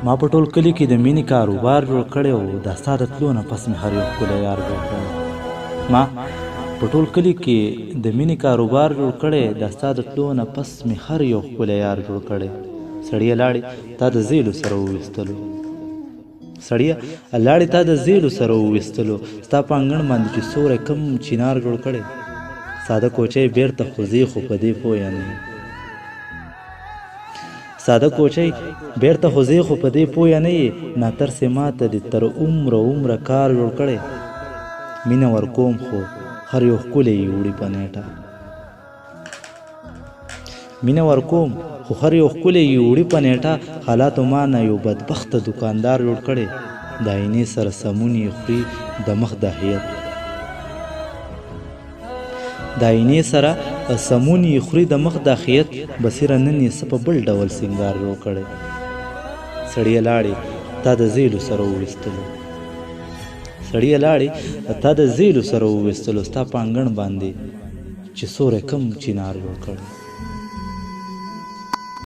ما په ټول کلي کې د مینې کاروبار جوړ کړی و، دا ستا د تلو نه پس مې هر یو ښکلی یار جوړ کړی. ما په ټول کلي کې د مینې کاروبار جوړ کړی، دا ستا د تلو نه پس مې هر یو ښکلی یار جوړ کړی. سړیه لاړې تا د زیلو سره وویستلو، سړیه لاړې تا د زیلو سره وویستلو، ستا په انګړ باندې چې سوری کم چینار جوړ کړی. ساده کوچی بیرته خوځې خو په دې پوه نه یې، ساده کوچی بیرته خوځې خو په دې پوه نه یې، ناترسې ماته دې تر عمره کار جوړ کړی. مینه ورکوم خو هر یو ښکلی یې وړي په نیټه، مینه ورکوم خو هر یو ښکلی یې وړي په نیټه. حالاتو ما نه یو بدبخته دوکاندار جوړ کړی، د آینې سره سمون یې خوري د مخ د هیت، د آینې سره سمون یې خوري د مخ د خیت. بصیره نن یې څه په بل ډول سینګار جوړ کړی. سړیه لاړې تا د زیلو سره وویستلو، سړیه لاړې تا د زیلو سره وویستلو، ستا په انګړ باندې چې سوری کم چینار جوړ کړی.